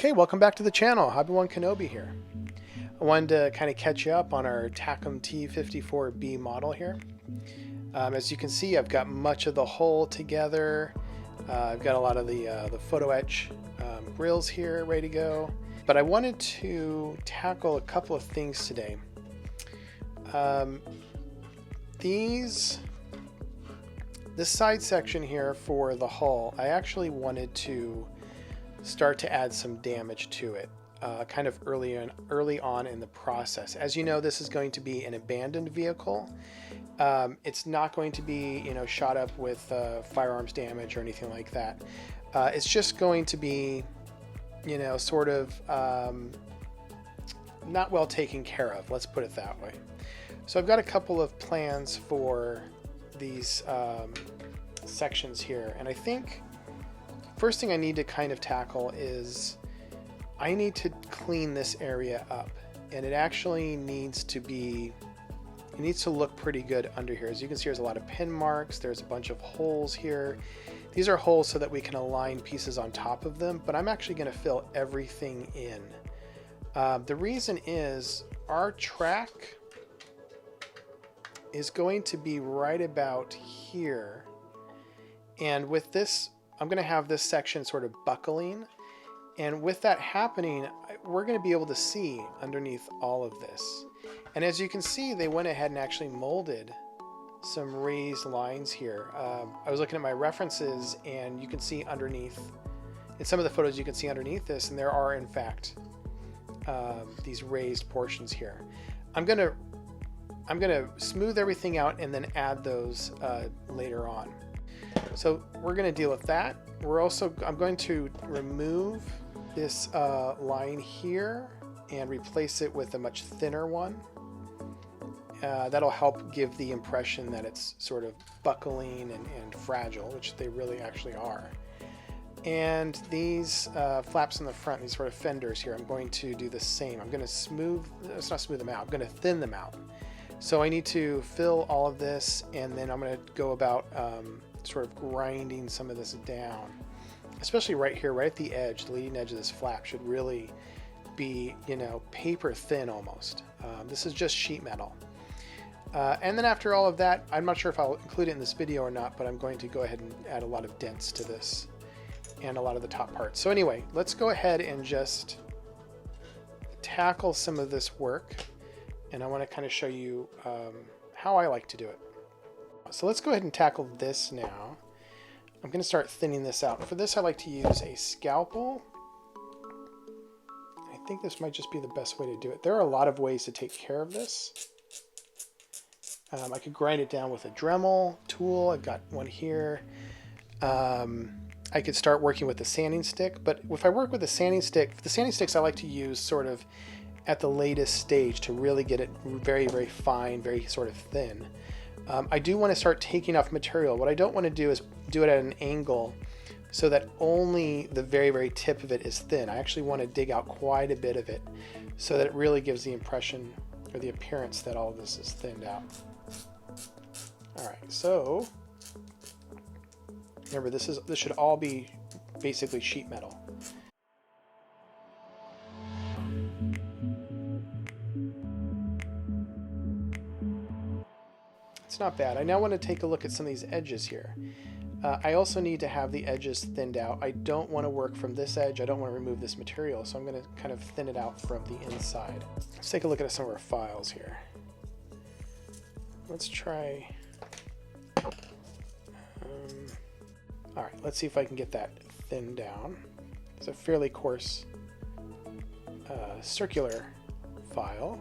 Okay, welcome back to the channel. Hobby1 Kenobi here. I wanted to kind of catch you up on our Takom T-54B model here. As you can see, I've got much of the hull together. I've got a lot of the Photo-Etch grills here ready to go. But I wanted to tackle a couple of things today. This side section here for the hull, I actually wanted to start to add some damage to it kind of early on in the process. As you know, this is going to be an abandoned vehicle. It's not going to be, shot up with firearms damage or anything like that. It's just going to be, sort of not well taken care of, let's put it that way. So I've got a couple of plans for these sections here, and I think first thing I need to kind of tackle is I need to clean this area up, and it actually needs to look pretty good under here. As you can see, there's a lot of pin marks, there's a bunch of holes here. These are holes so that we can align pieces on top of them, but I'm actually going to fill everything in. The reason is our track is going to be right about here, and with this I'm going to have this section sort of buckling, and with that happening, we're going to be able to see underneath all of this. And as you can see, they went ahead and actually molded some raised lines here. I was looking at my references, and you can see underneath, in some of the photos you can see underneath this, and there are in fact these raised portions here. I'm going to smooth everything out and then add those later on. So we're going to deal with that. I'm going to remove this line here and replace it with a much thinner one. That'll help give the impression that it's sort of buckling and fragile, which they really actually are. And these flaps in the front, these sort of fenders here, I'm going to do the same. I'm going to let's not smooth them out, I'm going to thin them out. So I need to fill all of this, and then I'm going to go about sort of grinding some of this down, especially right here, right at the edge. The leading edge of this flap should really be, paper thin almost. This is just sheet metal. And then after all of that, I'm not sure if I'll include it in this video or not, but I'm going to go ahead and add a lot of dents to this and a lot of the top parts. So anyway, let's go ahead and just tackle some of this work. And I want to kind of show you how I like to do it. So let's go ahead and tackle this now. I'm going to start thinning this out. For this, I like to use a scalpel. I think this might just be the best way to do it. There are a lot of ways to take care of this. I could grind it down with a Dremel tool. I've got one here. I could start working with the sanding stick, but if I work with the sanding stick, the sanding sticks I like to use sort of at the latest stage to really get it very, very fine, very sort of thin. I do want to start taking off material. What I don't want to do is do it at an angle so that only the very, very tip of it is thin. I actually want to dig out quite a bit of it so that it really gives the impression or the appearance that all of this is thinned out. All right, so remember, this should all be basically sheet metal. It's not bad. I now want to take a look at some of these edges here. I also need to have the edges thinned out. I don't want to work from this edge. I don't want to remove this material, so I'm going to kind of thin it out from the inside. Let's take a look at some of our files here. Let's try... all right, let's see if I can get that thinned down. It's a fairly coarse circular file.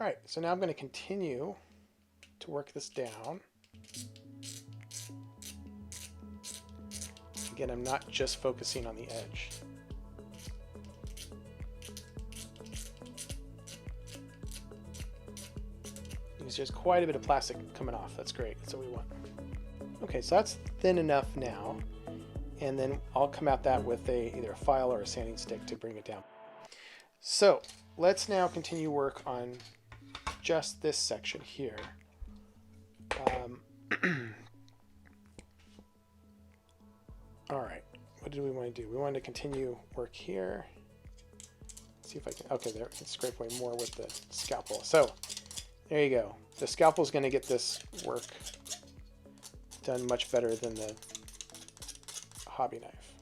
All right, so now I'm going to continue to work this down. Again, I'm not just focusing on the edge. There's quite a bit of plastic coming off. That's great. That's what we want. Okay, so that's thin enough now, and then I'll come at that with either a file or a sanding stick to bring it down. So let's now continue work on just this section here. All right, what do we want to do? We want to continue work here. Let's see if I can, okay, there, I can scrape away more with the scalpel. So there you go. The scalpel is going to get this work done much better than the hobby knife.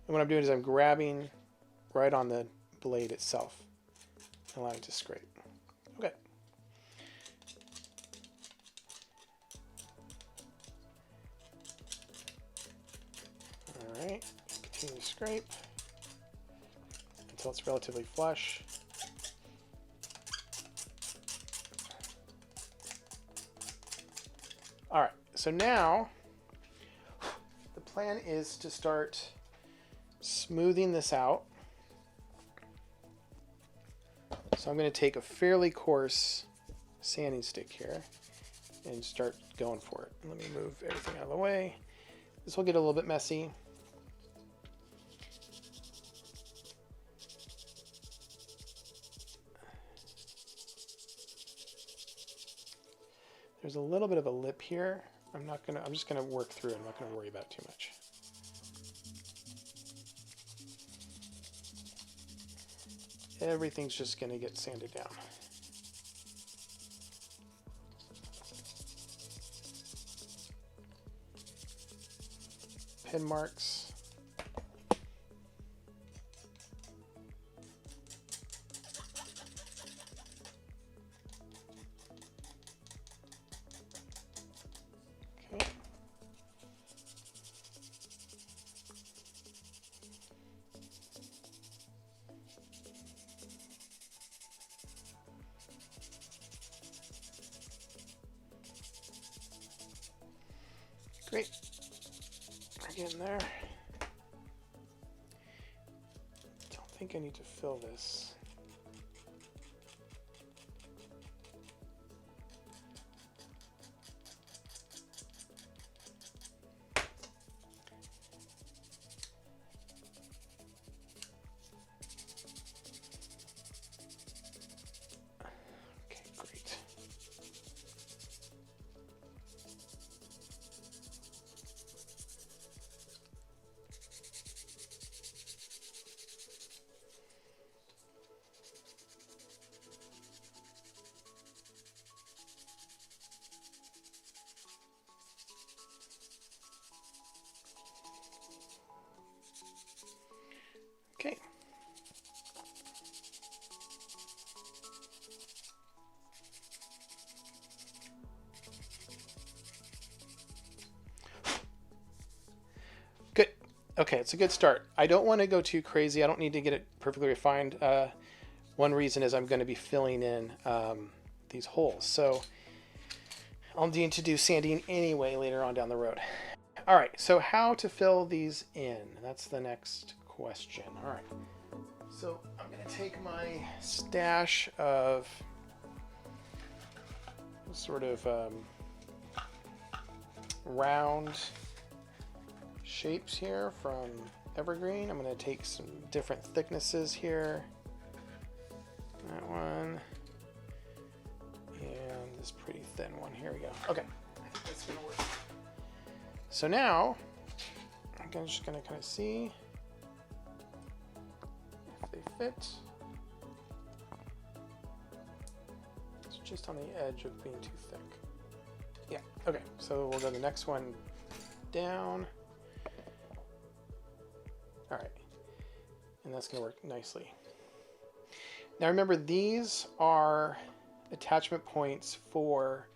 And what I'm doing is I'm grabbing right on the blade itself, allowing it to scrape. Okay. All right, continue to scrape until it's relatively flush. All right, so now the plan is to start smoothing this out. So I'm going to take a fairly coarse sanding stick here and start going for it. Let me move everything out of the way. This will get a little bit messy. There's a little bit of a lip here. I'm just gonna work through it. I'm not gonna worry about it too much. Everything's just gonna get sanded down. Pin marks. Okay. Great. We're getting there. Don't think I need to fill this. Okay, great. Okay. Good. Okay, it's a good start. I don't want to go too crazy. I don't need to get it perfectly refined. One reason is I'm going to be filling in these holes. So I'll need to do sanding anyway later on down the road. All right, so how to fill these in? That's the next question. All right. So I'm going to take my stash of sort of round shapes here from Evergreen. I'm going to take some different thicknesses here. That one. And this pretty thin one. Here we go. Okay. I think that's going to work. So now I'm just going to kind of see if they fit. It's just on the edge of being too thick. Yeah, okay, so we'll go the next one down. All right, and that's gonna work nicely. Now remember, these are attachment points for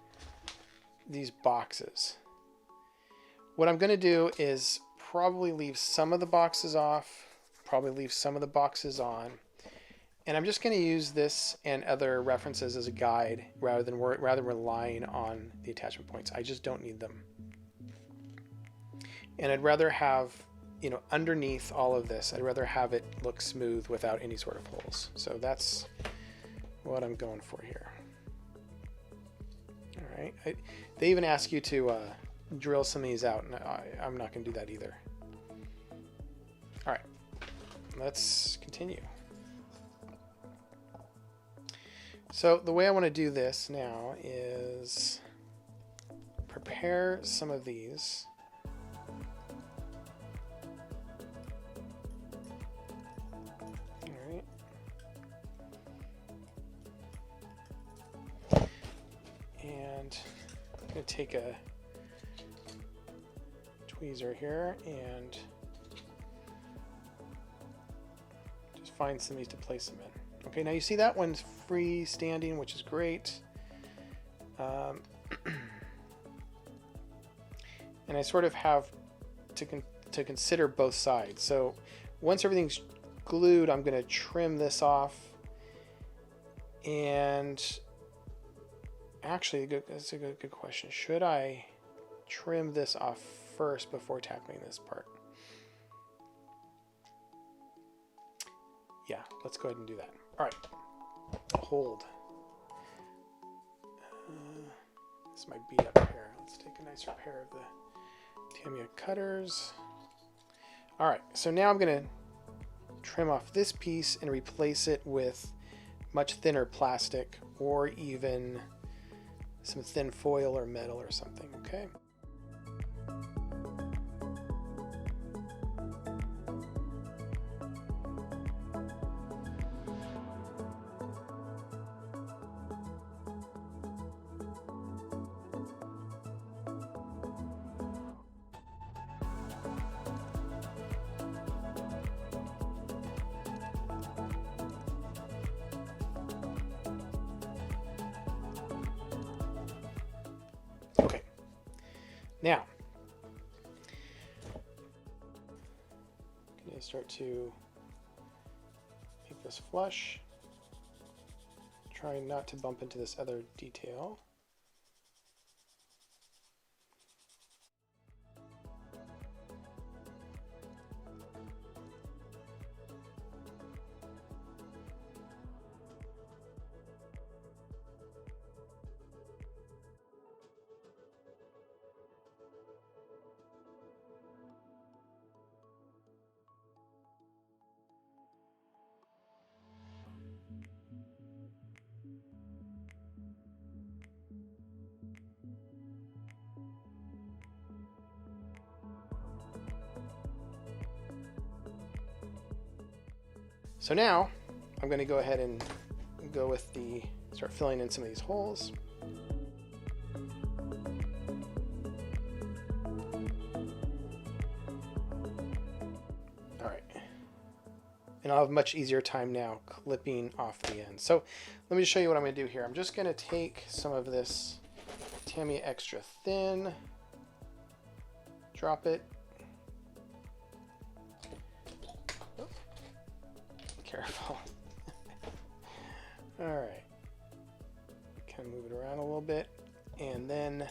these boxes. What I'm gonna do is probably leave some of the boxes off, probably leave some of the boxes on, and I'm just going to use this and other references as a guide rather than relying on the attachment points. I just don't need them. And I'd rather have, you know, underneath all of this, I'd rather have it look smooth without any sort of holes. So that's what I'm going for here. All right. They even ask you to drill some of these out, and I'm not going to do that either. All right. Let's continue. So the way I want to do this now is prepare some of these And I'm going to take a tweezer here and just find some of these to place them in. Okay, now you see that one's freestanding, which is great. And I sort of have to consider both sides. So once everything's glued, I'm going to trim this off. And actually, that's a good question. Should I trim this off first before tackling this part? Yeah, let's go ahead and do that. All right, hold. This might be up here. Let's take a nicer pair of the Tamiya cutters. All right, so now I'm going to trim off this piece and replace it with much thinner plastic, or even some thin foil or metal or something, okay? Okay, now I'm going to start to make this flush, trying not to bump into this other detail. So now I'm going to go ahead and go with start filling in some of these holes. All right. And I'll have a much easier time now clipping off the end. So let me just show you what I'm going to do here. I'm just going to take some of this Tamiya Extra Thin, drop it. Careful. All right. Kind of move it around a little bit and then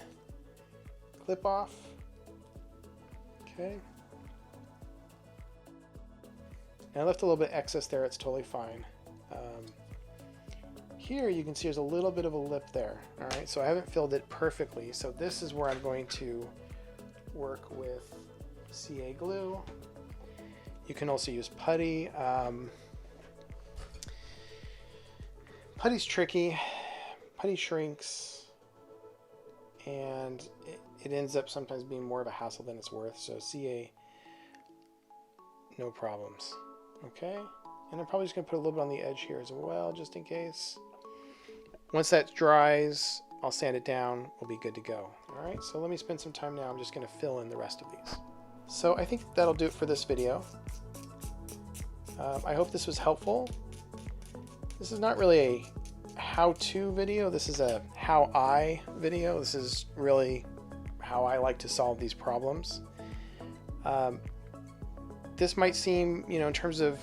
clip off. Okay. And I left a little bit excess there. It's totally fine. Here you can see there's a little bit of a lip there. All right. So I haven't filled it perfectly. So this is where I'm going to work with CA glue. You can also use putty. Putty's tricky. Putty shrinks, and it ends up sometimes being more of a hassle than it's worth. So CA, no problems. Okay, and I'm probably just going to put a little bit on the edge here as well, just in case. Once that dries, I'll sand it down. We'll be good to go. All right, so let me spend some time now. I'm just going to fill in the rest of these. So I think that'll do it for this video. I hope this was helpful. This is not really a how-to video. This is a how-I video. This is really how I like to solve these problems. This might seem, in terms of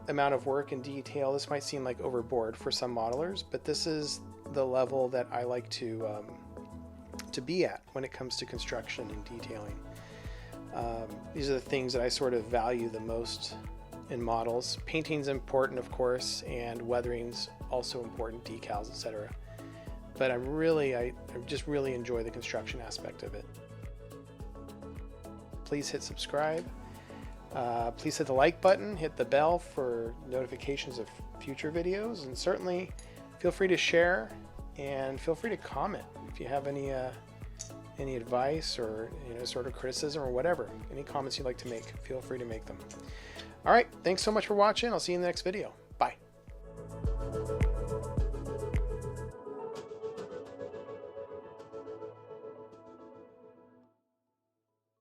amount of work and detail, this might seem like overboard for some modelers, but this is the level that I like to be at when it comes to construction and detailing. These are the things that I sort of value the most in models. Painting's important, of course, and weathering's also important, decals, etc. But I just really enjoy the construction aspect of it. Please hit subscribe. Please hit the like button, hit the bell for notifications of future videos, and certainly feel free to share and feel free to comment if you have any advice or sort of criticism or whatever. Any comments you'd like to make, feel free to make them. All right, thanks so much for watching. I'll see you in the next video.